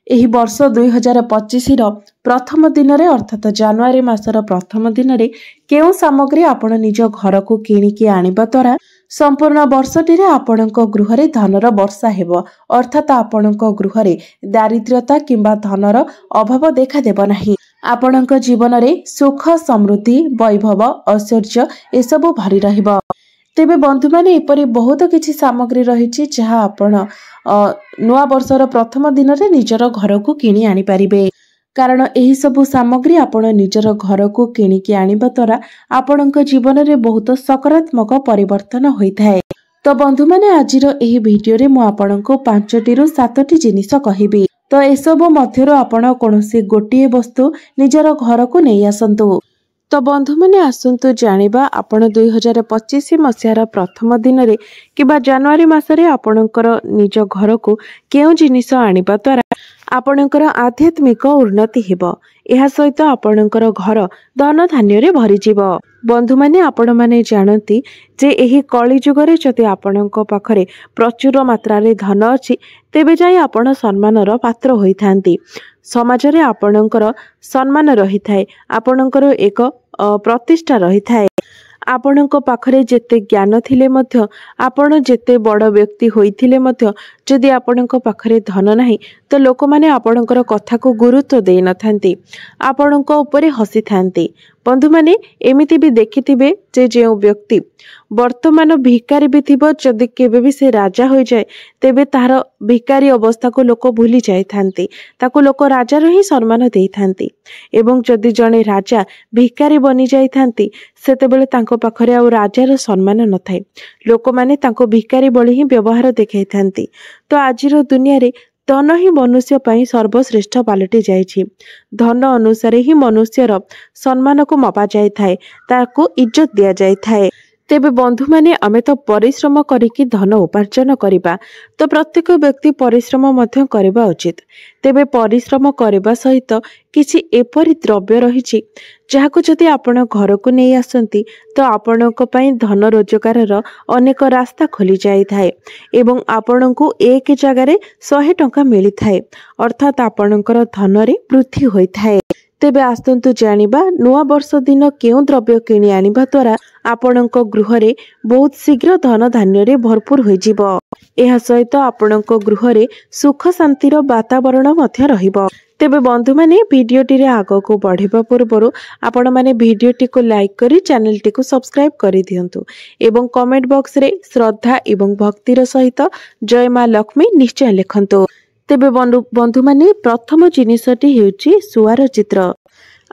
ଏହି ବର୍ଷ 2025 ପ୍ରଥମ ଦିନରେ ଅର୍ଥାତ ଜାନୁଆରୀ ମାସର ପ୍ରଥମ ଦିନରେ କେଉଁ ସାମଗ୍ରୀ ଆପଣ ନିଜ ଘରକୁ କିଣିକି ଆଣିବା ଦ୍ୱାରା ସମ୍ପୂର୍ଣ୍ଣ ବର୍ଷଟିରେ ଆପଣଙ୍କ ଗୃହରେ ଧନର ବର୍ଷା ହେବ ଅର୍ଥାତ ଆପଣଙ୍କ ଗୃହରେ ଦାରିଦ୍ର୍ୟତା କିମ୍ବା ଧନର ଅଭାବ ଦେଖାଦେବ ନାହିଁ। ଆପଣଙ୍କ ଜୀବନରେ ସୁଖ ସମୃଦ୍ଧି ବୈଭବ ଐଶ୍ୱର୍ଯ୍ୟ ଏସବୁ ଭରି ରହିବ। ତେବେ ବନ୍ଧୁମାନେ ଏପରି ବହୁତ କିଛି ସାମଗ୍ରୀ ରହିଛି ଯାହା ଆପଣ ନୂଆ ବର୍ଷର ପ୍ରଥମ ଦିନରେ ନିଜର ଘରକୁ କିଣି ଆଣିପାରିବେ। କାରଣ ଏହି ସବୁ ସାମଗ୍ରୀ ଆପଣ ନିଜର ଘରକୁ କିଣିକି ଆଣିବା ଦ୍ୱାରା ଆପଣଙ୍କ ଜୀବନରେ ବହୁତ ସକାରାତ୍ମକ ପରିବର୍ତ୍ତନ ହୋଇଥାଏ। ତ ବନ୍ଧୁମାନେ ଆଜିର ଏହି ଭିଡିଓରେ ମୁଁ ଆପଣଙ୍କୁ 5ଟି ରୁ 7ଟି ଜିନିଷ କହିବି। ତ ଏସବୁ ମଧ୍ୟରୁ ଆପଣ କୌଣସି ଗୋଟିଏ ବସ୍ତୁ ନିଜର ଘରକୁ ନେଇ ଆସନ୍ତୁ। ତ ବନ୍ଧୁମାନେ ଆସନ୍ତୁ ଜାଣିବା ଆପଣ 2025 ମସିହାର ପ୍ରଥମ ଦିନରେ କିମ୍ବା ଜାନୁଆରୀ ମାସରେ ଆପଣଙ୍କର ନିଜ ଘରକୁ କେଉଁ ଜିନିଷ ଆଣିବା ଦ୍ୱାରା ଆପଣଙ୍କର ଆଧ୍ୟାତ୍ମିକ ଉନ୍ନତି ହେବ। ଏହା ସହିତ ଆପଣଙ୍କର ଘର ଧନ ଧାନ୍ୟରେ ଭରିଯିବ। ବନ୍ଧୁମାନେ ଆପଣମାନେ ଜାଣନ୍ତି ଯେ ଏହି କଳି ଯୁଗରେ ଯଦି ଆପଣଙ୍କ ପାଖରେ ପ୍ରଚୁର ମାତ୍ରାରେ ଧନ ଅଛି ତେବେ ଯାଇ ଆପଣ ସମ୍ମାନର ପାତ୍ର ହୋଇଥାନ୍ତି। ସମାଜରେ ଆପଣଙ୍କର ସମ୍ମାନ ରହିଥାଏ, ଆପଣଙ୍କର ଏକ ପ୍ରତିଷ୍ଠା ରହିଥାଏ। ଆପଣଙ୍କ ପାଖରେ ଯେତେ ଜ୍ଞାନ ଥିଲେ ମଧ୍ୟ ଆପଣ ଯେତେ ବଡ଼ ବ୍ୟକ୍ତି ହୋଇଥିଲେ ମଧ୍ୟ ଯଦି ଆପଣଙ୍କ ପାଖରେ ଧନ ନାହିଁ ତ ଲୋକମାନେ ଆପଣଙ୍କର କଥାକୁ ଗୁରୁତ୍ୱ ଦେଇନଥାନ୍ତି, ଆପଣଙ୍କ ଉପରେ ହସିଥାନ୍ତି। ବନ୍ଧୁମାନେ ଏମିତି ବି ଦେଖିଥିବେ ଯେ ଯେଉଁ ବ୍ୟକ୍ତି ବର୍ତ୍ତମାନ ଭିକାରୀ ବି ଥିବ ଯଦି କେବେ ବି ସେ ରାଜା ହୋଇଯାଏ ତେବେ ତାହାର ଭିକାରୀ ଅବସ୍ଥାକୁ ଲୋକ ଭୁଲି ଯାଇଥାନ୍ତି, ତାକୁ ଲୋକ ରାଜାର ହିଁ ସମ୍ମାନ ଦେଇଥାନ୍ତି। ଏବଂ ଯଦି ଜଣେ ରାଜା ଭିକାରୀ ବନି ଯାଇଥାନ୍ତି ସେତେବେଳେ ତାଙ୍କ ପାଖରେ ଆଉ ରାଜାର ସମ୍ମାନ ନଥାଏ, ଲୋକମାନେ ତାଙ୍କୁ ଭିକାରୀ ଭଳି ହିଁ ବ୍ୟବହାର ଦେଖାଇଥାନ୍ତି। ତ ଆଜିର ଦୁନିଆରେ ଧନ ହିଁ ମନୁଷ୍ୟ ପାଇଁ ସର୍ବଶ୍ରେଷ୍ଠ ପାଲଟି ଯାଇଛି। ଧନ ଅନୁସାରେ ହିଁ ମନୁଷ୍ୟର ସମ୍ମାନକୁ ମପା ଯାଇଥାଏ, ତାକୁ ଇଜ୍ଜତ ଦିଆଯାଇଥାଏ। ତେବେ ବନ୍ଧୁମାନେ ଆମେ ତ ପରିଶ୍ରମ କରିକି ଧନ ଉପାର୍ଜନ କରିବା, ତ ପ୍ରତ୍ୟେକ ବ୍ୟକ୍ତି ପରିଶ୍ରମ ମଧ୍ୟ କରିବା ଉଚିତ। ତେବେ ପରିଶ୍ରମ କରିବା ସହିତ କିଛି ଏପରି ଦ୍ରବ୍ୟ ରହିଛି ଯାହାକୁ ଯଦି ଆପଣ ଘରକୁ ନେଇ ଆସନ୍ତି ତ ଆପଣଙ୍କ ପାଇଁ ଧନ ରୋଜଗାରର ଅନେକ ରାସ୍ତା ଖୋଲି ଯାଇଥାଏ ଏବଂ ଆପଣଙ୍କୁ ଏକ ଜାଗାରେ 100 ଟଙ୍କା ମିଳିଥାଏ, ଅର୍ଥାତ ଆପଣଙ୍କର ଧନରେ ବୃଦ୍ଧି ହୋଇଥାଏ। ତେବେ ଆସନ୍ତୁ ଜାଣିବା ନୂଆ ବର୍ଷ ଦିନ କେଉଁ ଦ୍ରବ୍ୟ କିଣି ଆଣିବା ଦ୍ୱାରା ଆପଣଙ୍କ ଗୃହରେ ବହୁତ ଶୀଘ୍ର ଧନ ଧାନ୍ୟରେ ଭରପୁର ହୋଇଯିବ। ଏହା ସହିତ ଆପଣଙ୍କ ଗୃହରେ ସୁଖ ଶାନ୍ତିର ବାତାବରଣ ମଧ୍ୟ ରହିବ। ତେବେ ବନ୍ଧୁମାନେ ଭିଡିଓଟିରେ ଆଗକୁ ବଢ଼ିବା ପୂର୍ବରୁ ଆପଣମାନେ ଭିଡିଓଟିକୁ ଲାଇକ୍ କରି ଚ୍ୟାନେଲଟିକୁ ସବସ୍କ୍ରାଇବ କରିଦିଅନ୍ତୁ ଏବଂ କମେଣ୍ଟ ବକ୍ସରେ ଶ୍ରଦ୍ଧା ଏବଂ ଭକ୍ତିର ସହିତ ଜୟ ମା ଲକ୍ଷ୍ମୀ ନିଶ୍ଚୟ ଲେଖନ୍ତୁ। ତେବେ ବନ୍ଧୁମାନେ ପ୍ରଥମ ଜିନିଷଟି ହେଉଛି ଶୁଆର ଚିତ୍ର।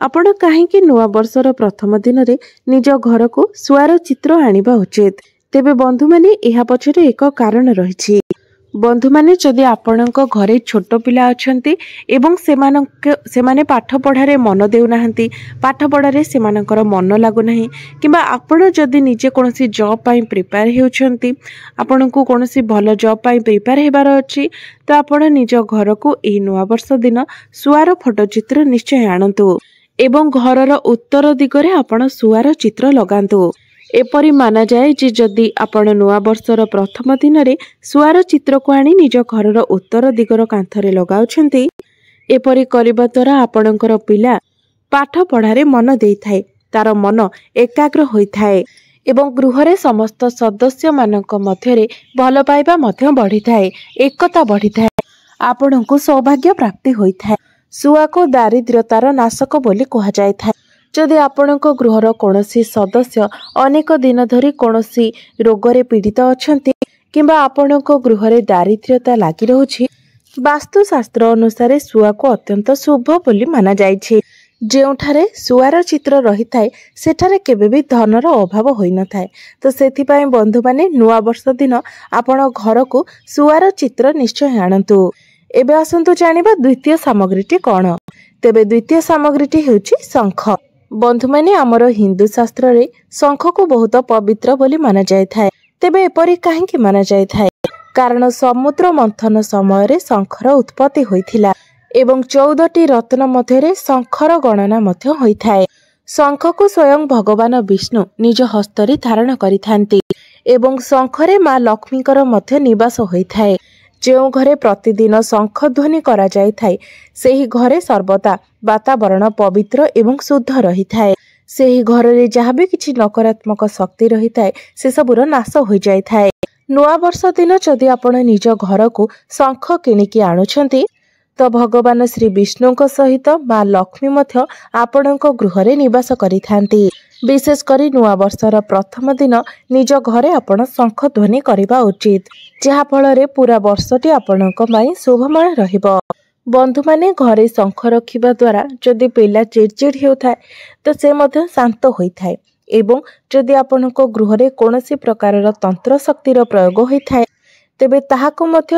ଆପଣ କାହିଁକି ନୂଆ ବର୍ଷର ପ୍ରଥମ ଦିନରେ ନିଜ ଘରକୁ ଶୁଆର ଚିତ୍ର ଆଣିବା ଉଚିତ? ତେବେ ବନ୍ଧୁମାନେ ଏହା ପଛରେ ଏକ କାରଣ ରହିଛି। ବନ୍ଧୁମାନେ ଯଦି ଆପଣଙ୍କ ଘରେ ଛୋଟ ପିଲା ଅଛନ୍ତି ଏବଂ ସେମାନେ ପାଠ ପଢ଼ାରେ ମନ ଦେଉନାହାନ୍ତି, ପାଠ ପଢ଼ାରେ ସେମାନଙ୍କର ମନ ଲାଗୁନାହିଁ କିମ୍ବା ଆପଣ ଯଦି ନିଜେ କୌଣସି ଜବ୍ ପାଇଁ ପ୍ରିପେୟାର ହେଉଛନ୍ତି, ଆପଣଙ୍କୁ କୌଣସି ଭଲ ଜବ୍ ପାଇଁ ପ୍ରିପେୟାର ହେବାର ଅଛି ତ ଆପଣ ନିଜ ଘରକୁ ଏହି ନୂଆବର୍ଷ ଦିନ ଶୁଆର ଫଟୋ ଚିତ୍ର ନିଶ୍ଚୟ ଆଣନ୍ତୁ ଏବଂ ଘରର ଉତ୍ତର ଦିଗରେ ଆପଣ ଶୁଆର ଚିତ୍ର ଲଗାନ୍ତୁ। ଏପରି ମାନାଯାଏ ଯେ ଯଦି ଆପଣ ନୂଆ ବର୍ଷର ପ୍ରଥମ ଦିନରେ ଶୁଆର ଚିତ୍ରକୁ ଆଣି ନିଜ ଘରର ଉତ୍ତର ଦିଗର କାନ୍ଥରେ ଲଗାଉଛନ୍ତି, ଏପରି କରିବା ଦ୍ୱାରା ଆପଣଙ୍କର ପିଲା ପାଠ ପଢ଼ାରେ ମନ ଦେଇଥାଏ, ତାର ମନ ଏକାଗ୍ର ହୋଇଥାଏ ଏବଂ ଗୃହରେ ସମସ୍ତ ସଦସ୍ୟମାନଙ୍କ ମଧ୍ୟରେ ଭଲ ପାଇବା ମଧ୍ୟ ବଢ଼ିଥାଏ, ଏକତା ବଢ଼ିଥାଏ, ଆପଣଙ୍କୁ ସୌଭାଗ୍ୟ ପ୍ରାପ୍ତି ହୋଇଥାଏ। ଶୁଆକୁ ଦାରିଦ୍ର୍ୟତାର ନାଶକ ବୋଲି କୁହାଯାଇଥାଏ। ଯଦି ଆପଣଙ୍କ ଗୃହର କୌଣସି ସଦସ୍ୟ ଅନେକ ଦିନ ଧରି କୌଣସି ରୋଗରେ ପୀଡ଼ିତ ଅଛନ୍ତି କିମ୍ବା ଆପଣଙ୍କ ଗୃହରେ ଦାରିଦ୍ର୍ୟତା ଲାଗି ରହୁଛି, ବାସ୍ତୁଶାସ୍ତ୍ର ଅନୁସାରେ ଶୁଆକୁ ଅତ୍ୟନ୍ତ ଶୁଭ ବୋଲି ମାନାଯାଇଛି। ଯେଉଁଠାରେ ଶୁଆର ଚିତ୍ର ରହିଥାଏ ସେଠାରେ କେବେ ବି ଧନର ଅଭାବ ହୋଇନଥାଏ। ତ ସେଥିପାଇଁ ବନ୍ଧୁମାନେ ନୂଆ ବର୍ଷ ଦିନ ଆପଣ ଘରକୁ ଶୁଆର ଚିତ୍ର ନିଶ୍ଚୟ ଆଣନ୍ତୁ। ଏବେ ଆସନ୍ତୁ ଜାଣିବା ଦ୍ୱିତୀୟ ସାମଗ୍ରୀଟି କ'ଣ? ତେବେ ଦ୍ୱିତୀୟ ସାମଗ୍ରୀଟି ହେଉଛି ଶଙ୍ଖ। ବନ୍ଧୁମାନେ ଆମର ହିନ୍ଦୁ ଶାସ୍ତ୍ରରେ ଶଙ୍ଖକୁ ବହୁତ ପବିତ୍ର ବୋଲି ମାନାଯାଇଥାଏ। ତେବେ ଏପରି କାହିଁକି ମାନାଯାଇଥାଏ? କାରଣ ସମୁଦ୍ର ମନ୍ଥନ ସମୟରେ ଶଙ୍ଖର ଉତ୍ପତ୍ତି ହୋଇଥିଲା ଏବଂ 14ଟି ରତ୍ନ ମଧ୍ୟରେ ଶଙ୍ଖର ଗଣନା ମଧ୍ୟ ହୋଇଥାଏ। ଶଙ୍ଖକୁ ସ୍ୱୟଂ ଭଗବାନ ବିଷ୍ଣୁ ନିଜ ହସ୍ତରେ ଧାରଣ କରିଥାନ୍ତି ଏବଂ ଶଙ୍ଖରେ ମା ଲକ୍ଷ୍ମୀଙ୍କର ମଧ୍ୟ ନିବାସ ହୋଇଥାଏ। ଯେଉଁ ଘରେ ପ୍ରତିଦିନ ଶଙ୍ଖ ଧ୍ୱନି କରାଯାଇଥାଏ ସେହି ଘରେ ସର୍ବଦା ବାତାବରଣ ପବିତ୍ର ଏବଂ ଶୁଦ୍ଧ ରହିଥାଏ। ସେହି ଘରରେ ଯାହା ବି କିଛି ନକାରାତ୍ମକ ଶକ୍ତି ରହିଥାଏ ସେସବୁର ନାଶ ହୋଇଯାଇଥାଏ। ନୂଆବର୍ଷ ଦିନ ଯଦି ଆପଣ ନିଜ ଘରକୁ ଶଙ୍ଖ କିଣିକି ଆଣୁଛନ୍ତି ତ ଭଗବାନ ଶ୍ରୀ ବିଷ୍ଣୁଙ୍କ ସହିତ ମା ଲକ୍ଷ୍ମୀ ମଧ୍ୟ ଆପଣଙ୍କ ଗୃହରେ ନିବାସ କରିଥାନ୍ତି। ବିଶେଷ କରି ନୂଆବର୍ଷର ପ୍ରଥମ ଦିନ ନିଜ ଘରେ ଆପଣ ଶଙ୍ଖ ଧ୍ୱନି କରିବା ଉଚିତ, ଯାହାଫଳରେ ପୁରା ବର୍ଷଟି ଆପଣଙ୍କ ପାଇଁ ଶୁଭମୟ ରହିବ। ବନ୍ଧୁମାନେ, ଘରେ ଶଙ୍ଖ ରଖିବା ଦ୍ୱାରା ଯଦି ପିଲା ଚିଡ଼ଚିଡ଼ ହେଉଥାଏ ତ ସେ ମଧ୍ୟ ଶାନ୍ତ ହୋଇଥାଏ ଏବଂ ଯଦି ଆପଣଙ୍କ ଗୃହରେ କୌଣସି ପ୍ରକାରର ତନ୍ତ୍ର ଶକ୍ତିର ପ୍ରୟୋଗ ହୋଇଥାଏ ତେବେ ତାହାକୁ ମଧ୍ୟ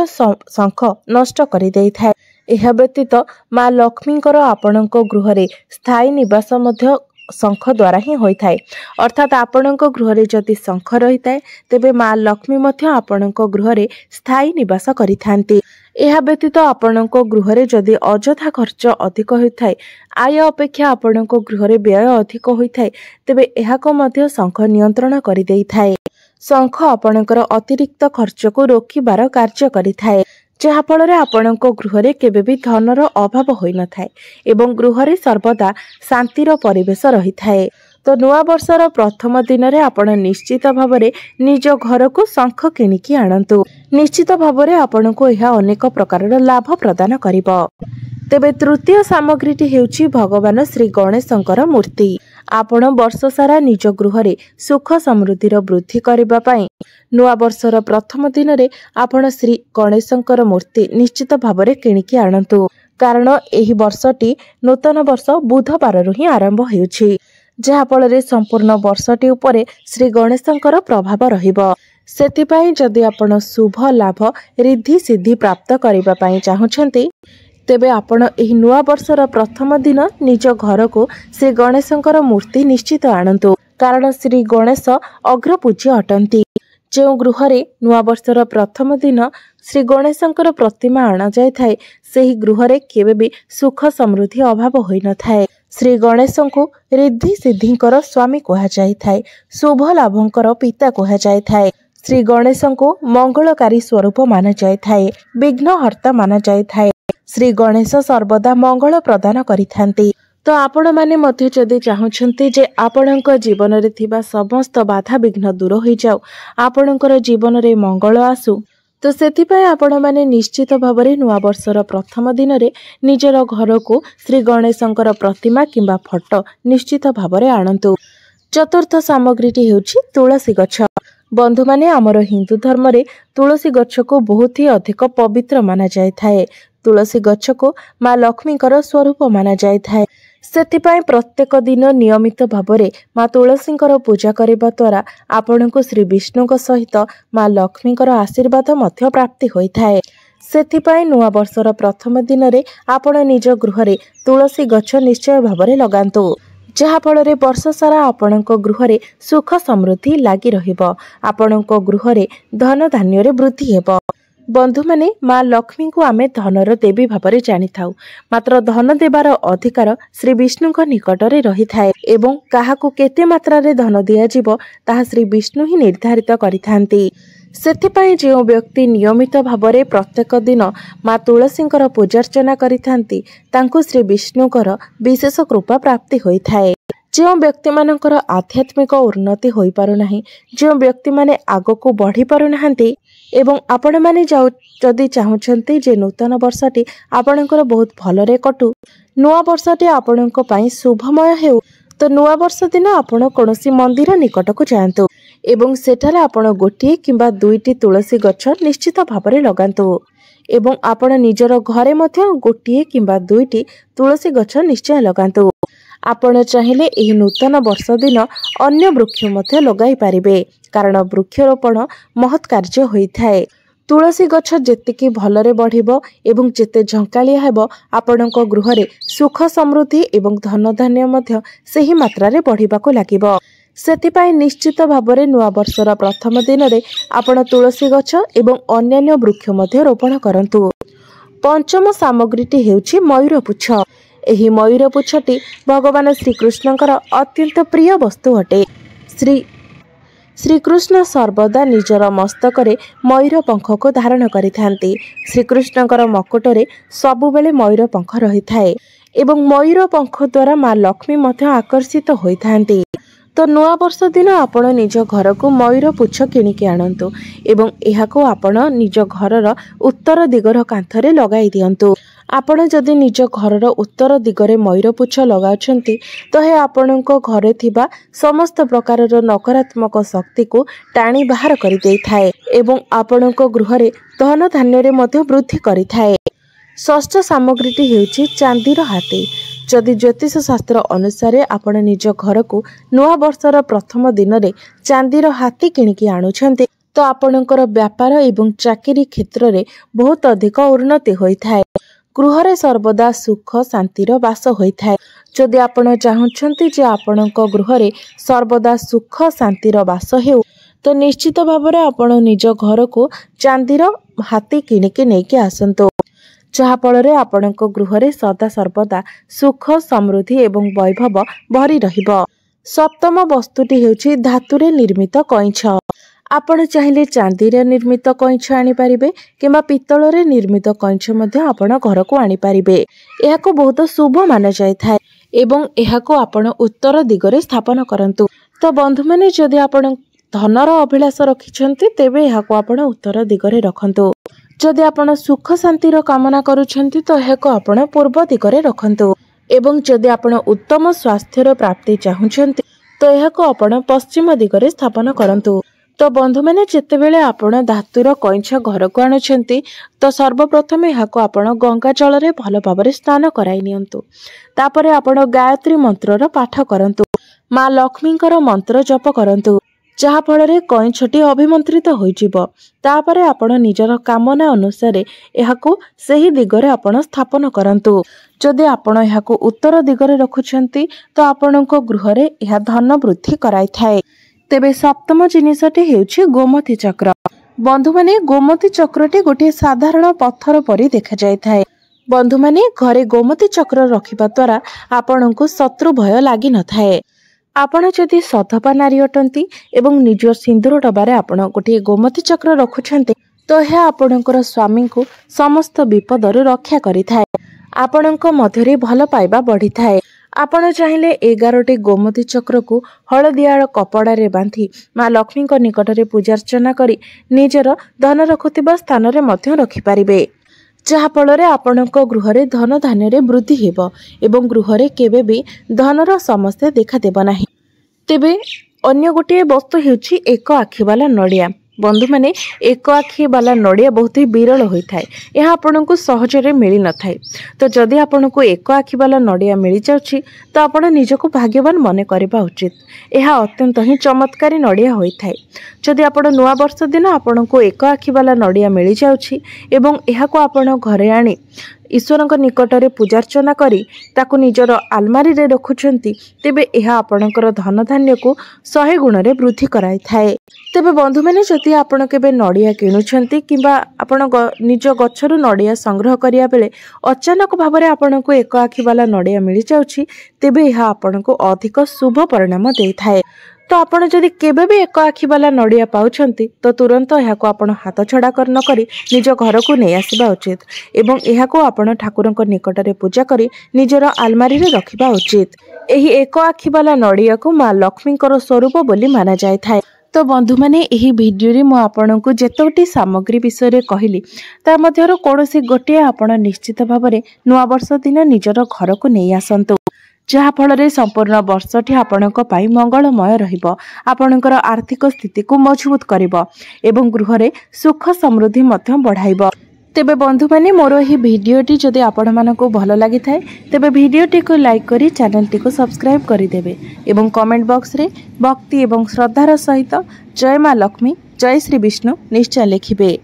ଶଙ୍ଖ ନଷ୍ଟ କରିଦେଇଥାଏ। ଏହା ବ୍ୟତୀତ ମା ଲକ୍ଷ୍ମୀଙ୍କର ଆପଣଙ୍କ ଗୃହରେ ସ୍ଥାୟୀ ନିବାସ ମଧ୍ୟ ଶଙ୍ଖ ଦ୍ୱାରା ହିଁ ହୋଇଥାଏ। ଅର୍ଥାତ୍ ଆପଣଙ୍କ ଗୃହରେ ଯଦି ଶଙ୍ଖ ରହିଥାଏ ତେବେ ମା ଲକ୍ଷ୍ମୀ ମଧ୍ୟ ଆପଣଙ୍କ ଗୃହରେ ସ୍ଥାୟୀ ନିବାସ କରିଥାନ୍ତି। ଏହା ବ୍ୟତୀତ ଆପଣଙ୍କ ଗୃହରେ ଯଦି ଅଯଥା ଖର୍ଚ୍ଚ ଅଧିକ ହୋଇଥାଏ, ଆୟ ଅପେକ୍ଷା ଆପଣଙ୍କ ଗୃହରେ ବ୍ୟୟ ଅଧିକ ହୋଇଥାଏ ତେବେ ଏହାକୁ ମଧ୍ୟ ଶଙ୍ଖ ନିୟନ୍ତ୍ରଣ କରିଦେଇଥାଏ। ଶଙ୍ଖ ଆପଣଙ୍କର ଅତିରିକ୍ତ ଖର୍ଚ୍ଚକୁ ରୋକିବାର କାର୍ଯ୍ୟ କରିଥାଏ, ଯାହାଫଳରେ ଆପଣଙ୍କ ଗୃହରେ କେବେ ବି ଧନର ଅଭାବ ହୋଇନଥାଏ ଏବଂ ଗୃହରେ ସର୍ବଦା ଶାନ୍ତିର ପରିବେଶ ରହିଥାଏ। ତ ନୂଆବର୍ଷର ପ୍ରଥମ ଦିନରେ ଆପଣ ନିଶ୍ଚିତ ଭାବରେ ନିଜ ଘରକୁ ଶଙ୍ଖ କିଣିକି ଆଣନ୍ତୁ। ନିଶ୍ଚିତ ଭାବରେ ଆପଣଙ୍କୁ ଏହା ଅନେକ ପ୍ରକାରର ଲାଭ ପ୍ରଦାନ କରିବ। ତେବେ ତୃତୀୟ ସାମଗ୍ରୀଟି ହେଉଛି ଭଗବାନ ଶ୍ରୀ ଗଣେଶଙ୍କର ମୂର୍ତ୍ତି। ଆପଣ ବର୍ଷ ସାରା ନିଜ ଗୃହରେ ସୁଖ ସମୃଦ୍ଧିର ବୃଦ୍ଧି କରିବା ପାଇଁ ନୂଆବର୍ଷର ପ୍ରଥମ ଦିନରେ ଆପଣ ଶ୍ରୀ ଗଣେଶଙ୍କର ମୂର୍ତ୍ତି ନିଶ୍ଚିତ ଭାବରେ କିଣିକି ଆଣନ୍ତୁ, କାରଣ ଏହି ବର୍ଷଟି ନୂତନ ବର୍ଷ ବୁଧବାରରୁ ହିଁ ଆରମ୍ଭ ହେଉଛି, ଯାହାଫଳରେ ସମ୍ପୂର୍ଣ୍ଣ ବର୍ଷଟି ଉପରେ ଶ୍ରୀ ଗଣେଶଙ୍କର ପ୍ରଭାବ ରହିବ। ସେଥିପାଇଁ ଯଦି ଆପଣ ଶୁଭ ଲାଭ ରିଦ୍ଧି ସିଦ୍ଧି ପ୍ରାପ୍ତ କରିବା ପାଇଁ ଚାହୁଁଛନ୍ତି ତେବେ ଆପଣ ଏହି ନୂଆ ବର୍ଷର ପ୍ରଥମ ଦିନ ନିଜ ଘରକୁ ଶ୍ରୀ ଗଣେଶଙ୍କର ମୂର୍ତ୍ତି ନିଶ୍ଚିତ ଆଣନ୍ତୁ, କାରଣ ଶ୍ରୀ ଗଣେଶ ଅଗ୍ରପୂଜ୍ୟ ଅଟନ୍ତି। ଯେଉଁ ଗୃହରେ ନୂଆବର୍ଷର ପ୍ରଥମ ଦିନ ଶ୍ରୀ ଗଣେଶଙ୍କର ପ୍ରତିମା ଅଣାଯାଇଥାଏ ସେହି ଗୃହରେ କେବେ ବି ସୁଖ ସମୃଦ୍ଧି ଅଭାବ ହୋଇନଥାଏ। ଶ୍ରୀ ଗଣେଶଙ୍କୁ ରିଦ୍ଧି ସିଦ୍ଧିଙ୍କର ସ୍ୱାମୀ କୁହାଯାଇଥାଏ, ଶୁଭ ଲାଭଙ୍କର ପିତା କୁହାଯାଇଥାଏ। ଶ୍ରୀ ଗଣେଶଙ୍କୁ ମଙ୍ଗଳକାରୀ ସ୍ୱରୂପ ମାନାଯାଇଥାଏ, ବିଘ୍ନହର୍ତ୍ତା ମାନାଯାଇଥାଏ। ଶ୍ରୀ ଗଣେଶ ସର୍ବଦା ମଙ୍ଗଳ ପ୍ରଦାନ କରିଥାନ୍ତି। ତ ଆପଣମାନେ ମଧ୍ୟ ଯଦି ଚାହୁଁଛନ୍ତି ଯେ ଆପଣଙ୍କ ଜୀବନରେ ଥିବା ସମସ୍ତ ବାଧାବିଘ୍ନ ଦୂର ହୋଇଯାଉ, ଆପଣଙ୍କର ଜୀବନରେ ମଙ୍ଗଳ ଆସୁ, ତ ସେଥିପାଇଁ ଆପଣମାନେ ନିଶ୍ଚିତ ଭାବରେ ନୂଆବର୍ଷର ପ୍ରଥମ ଦିନରେ ନିଜର ଘରକୁ ଶ୍ରୀ ଗଣେଶଙ୍କର ପ୍ରତିମା କିମ୍ବା ଫଟୋ ନିଶ୍ଚିତ ଭାବରେ ଆଣନ୍ତୁ। ଚତୁର୍ଥ ସାମଗ୍ରୀଟି ହେଉଛି ତୁଳସୀ ଗଛ। ବନ୍ଧୁମାନେ, ଆମର ହିନ୍ଦୁ ଧର୍ମରେ ତୁଳସୀ ଗଛକୁ ବହୁତ ହି ଅଧିକ ପବିତ୍ର ମାନାଯାଇଥାଏ। ତୁଳସୀ ଗଛକୁ ମା ଲକ୍ଷ୍ମୀଙ୍କର ସ୍ୱରୂପ ମାନାଯାଇଥାଏ। ସେଥିପାଇଁ ପ୍ରତ୍ୟେକ ଦିନ ନିୟମିତ ଭାବରେ ମା ତୁଳସୀଙ୍କର ପୂଜା କରିବା ଦ୍ୱାରା ଆପଣଙ୍କୁ ଶ୍ରୀ ବିଷ୍ଣୁଙ୍କ ସହିତ ମା ଲକ୍ଷ୍ମୀଙ୍କର ଆଶୀର୍ବାଦ ମଧ୍ୟ ପ୍ରାପ୍ତି ହୋଇଥାଏ। ସେଥିପାଇଁ ନୂଆବର୍ଷର ପ୍ରଥମ ଦିନରେ ଆପଣ ନିଜ ଗୃହରେ ତୁଳସୀ ଗଛ ନିଶ୍ଚୟ ଭାବରେ ଲଗାନ୍ତୁ, ଯାହାଫଳରେ ବର୍ଷ ସାରା ଆପଣଙ୍କ ଗୃହରେ ସୁଖ ସମୃଦ୍ଧି ଲାଗି ରହିବ। ଆପଣଙ୍କ ଗୃହରେ ଧନ ଧାନ୍ୟରେ ବୃଦ୍ଧି ହେବ। ବନ୍ଧୁମାନେ, ମା ଲକ୍ଷ୍ମୀଙ୍କୁ ଆମେ ଧନର ଦେବୀ ଭାବରେ ଜାଣିଥାଉ, ମାତ୍ର ଧନ ଦେବାର ଅଧିକାର ଶ୍ରୀ ବିଷ୍ଣୁଙ୍କ ନିକଟରେ ରହିଥାଏ ଏବଂ କାହାକୁ କେତେ ମାତ୍ରାରେ ଧନ ଦିଆଯିବ ତାହା ଶ୍ରୀ ବିଷ୍ଣୁ ହିଁ ନିର୍ଦ୍ଧାରିତ କରିଥାନ୍ତି। ସେଥିପାଇଁ ଯେଉଁ ବ୍ୟକ୍ତି ନିୟମିତ ଭାବରେ ପ୍ରତ୍ୟେକ ଦିନ ମା ତୁଳସୀଙ୍କର ପୂଜାର୍ଚ୍ଚନା କରିଥାନ୍ତି ତାଙ୍କୁ ଶ୍ରୀ ବିଷ୍ଣୁଙ୍କର ବିଶେଷ କୃପା ପ୍ରାପ୍ତି ହୋଇଥାଏ। ଯେଉଁ ବ୍ୟକ୍ତିମାନଙ୍କର ଆଧ୍ୟାତ୍ମିକ ଉନ୍ନତି ହୋଇପାରୁନାହିଁ, ଯେଉଁ ବ୍ୟକ୍ତିମାନେ ଆଗକୁ ବଢ଼ି ପାରୁନାହାନ୍ତି ଏବଂ ଆପଣମାନେ ଯଦି ଚାହୁଁଛନ୍ତି ଯେ ନୂତନ ବର୍ଷଟି ଆପଣଙ୍କର ବହୁତ ଭଲରେ କଟୁ, ନୂଆ ବର୍ଷଟି ଆପଣଙ୍କ ପାଇଁ ଶୁଭମୟ ହେଉ, ତ ନୂଆବର୍ଷ ଦିନ ଆପଣ କୌଣସି ମନ୍ଦିର ନିକଟକୁ ଯାଆନ୍ତୁ ଏବଂ ସେଠାରେ ଆପଣ ଗୋଟିଏ କିମ୍ବା ଦୁଇଟି ତୁଳସୀ ଗଛ ନିଶ୍ଚିତ ଭାବରେ ଲଗାନ୍ତୁ ଏବଂ ଆପଣ ନିଜର ଘରେ ମଧ୍ୟ ଗୋଟିଏ କିମ୍ବା ଦୁଇଟି ତୁଳସୀ ଗଛ ନିଶ୍ଚୟ ଲଗାନ୍ତୁ। ଆପଣ ଚାହିଁଲେ ଏହି ନୂତନ ବର୍ଷ ଦିନ ଅନ୍ୟ ବୃକ୍ଷ ମଧ୍ୟ ଲଗାଇ ପାରିବେ, କାରଣ ବୃକ୍ଷରୋପଣ ମହତ୍ କାର୍ଯ୍ୟ ହୋଇଥାଏ। ତୁଳସୀ ଗଛ ଯେତିକି ଭଲରେ ବଢ଼ିବ ଏବଂ ଯେତେ ଝଙ୍କାଳିଆ ହେବ, ଆପଣଙ୍କ ଗୃହରେ ସୁଖ ସମୃଦ୍ଧି ଏବଂ ଧନଧାନ୍ୟ ମଧ୍ୟ ସେହି ମାତ୍ରାରେ ବଢ଼ିବାକୁ ଲାଗିବ। ସେଥିପାଇଁ ନିଶ୍ଚିତ ଭାବରେ ନୂଆବର୍ଷର ପ୍ରଥମ ଦିନରେ ଆପଣ ତୁଳସୀ ଗଛ ଏବଂ ଅନ୍ୟାନ୍ୟ ବୃକ୍ଷ ମଧ୍ୟ ରୋପଣ କରନ୍ତୁ। ପଞ୍ଚମ ସାମଗ୍ରୀଟି ହେଉଛି ମୟୂରପୁଚ୍ଛ। ଏହି ମୟୂରପୁଚ୍ଛଟି ଭଗବାନ ଶ୍ରୀକୃଷ୍ଣଙ୍କର ଅତ୍ୟନ୍ତ ପ୍ରିୟ ବସ୍ତୁ ଅଟେ। श्रीकृष्ण सर्वदा निजर मस्तकरे मयूर पंख को धारण करिथांती। श्रीकृष्णकर मकुटरे सबुबेले मयूर पंख रही थाए एवं मयूर पंख द्वारा माँ लक्ष्मी मध्य आकर्षित होइथांती। तो नुआ वर्ष दिन आपण निज घर को मयूर पुच्छ किणिकी आणंतु एवं एहाको आपण निज घरर उत्तर दिगर कांथरे लगाई दियंतु। आपण जदि निज घरर उत्तर दिगरे मयूर पुच्छ लगाउछंती तो हे आपणको घरे थिबा समस्त प्रकारर नकारात्मक शक्ति को टाणी बाहर करि देइथाए एवं आपणको गृहरे धन धान्य मध्य वृद्धि करिथाए। षष्ठ सामग्रीटी हेउछि चांदीर हाथी। जदि ज्योतिष शास्त्र अनुसार आपण निज घर को नुआ वर्षर प्रथम दिन में चांदीर हाथी किणिकी आणुछंती तो आपणकर व्यापार एवं चाकरी क्षेत्र में बहुत अधिक उन्नति होइथाए। गृहरे सर्वदा सुख शांतिर वास होइथाए। जदि आपण चाहुछंती जे आपणक गृहरे सर्वदा सुख शांतिर वास हेउ तो निश्चित भाव में आपण निज घर को चांदीर हाथी किणिकी नेकी आसंतो जहाँफल आपणक गृहरे सदा सर्वदा सुख समृद्धि एवं वैभव भरी रहिबो। सप्तम वस्तुटी हेउछि धातुरे निर्मित कइछ। आपण चाहिले चांदीरे निर्मित कइछ आनी पारिबे किंबा पित्तलरे निर्मित कइछ मध्ये आपण घर को आनी पारिबे। एहाको बहुत शुभ माना जायथाय एवं एहाको आपण उत्तर दिगरे स्थापन करंतु। तो बंधु माने जदि आपण धनर अभिलाष रखिछंती तेबे एहाको आपण उत्तर दिगरे रखंतु। जदि आपण सुख शांतिर कामना करुछंती तो एहाको आपण पूर्व दिगरे रखंतु एवं जदि आपण उत्तम स्वास्थ्यर प्राप्ति चाहुछंती तो एहाको आपण पश्चिम दिगरे स्थापन करंतु। तो बंधु माने जेतेबेले आपण धातुर कइछ घर को आणुछंती तो सर्वप्रथम एहाको आपण गंगा जल रे भल भाबरे स्नान कराई नियंतु। तापरे आपण गायत्री मंत्रर पाठ करंतु। माँ लक्ष्मीकर मंत्र जप करंतु जहा फल कइछटी अभिमंत्रित होइजिबो। तापरे आपण निजर कामना अनुसार एहाको सही दिगरे आपण स्थापन करंतु। जदि आपण एहाको उत्तर दिगरे रखुछंती तो आपणको गृहरे एहा धन वृद्धि कराई थाए। तेबे सप्तम जिनिसटी हेउछि गोमती चक्र। बंधु माने गोमती चक्रटी गोटे साधारण पत्थर परी देखा जाय थाए। बंधु माने घरे गोमती चक्र रखिबा द्वारा आपणको शत्रु भय लागि न थाए। आपण जदि सधपा नारी अटंती एवं निज सिंदूर डबारे आपण गोटे गोमती चक्र रखुछंती तो यह आपणकर स्वामी को समस्त विपदर रक्षा करिथाए। आपणक मध्यरे भल पाइबा बढ़ी थाए। आपण चाहिले 11टी गोमती चक्र को हलदिया कपड़ा बांधी माँ लक्ष्मी निकटरे पूजार्चना करी निजर धन रखुथिबा स्थान रे मध्य रखिपारिबे जहा फल आपणक गृहरे धन धान्य वृद्धि हेबो एवं गृहरे केबे भी धनर समस्या देखा देबो नाही। तेबे अन्य गोटे वस्तु हेउछि एक आखि वाला नड़िया। बंधु माने एक आखि वाला नड़िया बहुत ही विरल होता है। यह आपको सहजरे मिल न थाए। तो जदि आपको एक आखि वाला नड़िया मिल जाउछि तो आपण निजको भाग्यवान मने करबा उचित। यह अत्यंत ही चमत्कारी नड़िया होता है। जदि आपण नुआ वर्ष दिन आपको एक आखि वाला नड़िया मिल जाउछि एवं एहाको आपण घरे आनी ईश्वरक निकटरे पूजार्चना करी ताकू निजर आलमारी रे रखुछंती तेबे एहा आपणकर धन धान्य को 100 गुण रे वृद्धि कराई थाए। तेबे बंधु माने जदि आपण केबे नड़िया किणुछंती किंबा आपण निज गछरु नड़िया संग्रह करिया बेले अचानक भाबरे आपणको एक आखि वाला नड़िया मिल जाउछि तेबे एहा आपणको अधिक शुभ परिणाम देई थाए। तो आपण जदि केबे भी एक आखि वाला नड़िया पाउछंती तो तुरंत एहाको आपण हाथ छड़ा कर न करी निज घर को नहीं आसीबा उचित एवं एहाको आपण ठाकुरक निकटरे पूजा करी निजर आलमारी रे रखिबा उचित। एही एक आखि वाला नड़िया को माँ लक्ष्मीकर स्वरूप बोली माना जाय थाए। तो बंधु माने एही वीडियो रे मु आपनकु जेतोटी सामग्री विषय रे कहिली ता मध्यरो कोनोसी गोटे आपण निश्चित भाव में नुआ वर्ष दिन निजर घर को नहीं आसंतु जहा फल संपूर्ण वर्षटी आपणक पाई मंगलमय रहिबो। आपणकर आर्थिक स्थिति को मजबूत करिबो एवं गृहरे सुख समृद्धि मध्य बढ़ाइबो। तेबे बंधु माने मोर ही वीडियोटी जदि आपण मानको भल लागि थाए तेबे वीडियोटी को लाइक करी चैनल टी को सब्सक्राइब करि देबे एवं कमेंट बॉक्स रे भक्ति एवं श्रद्धार सहित जय माँ लक्ष्मी जय श्री विष्णु निश्चय लिखिबे।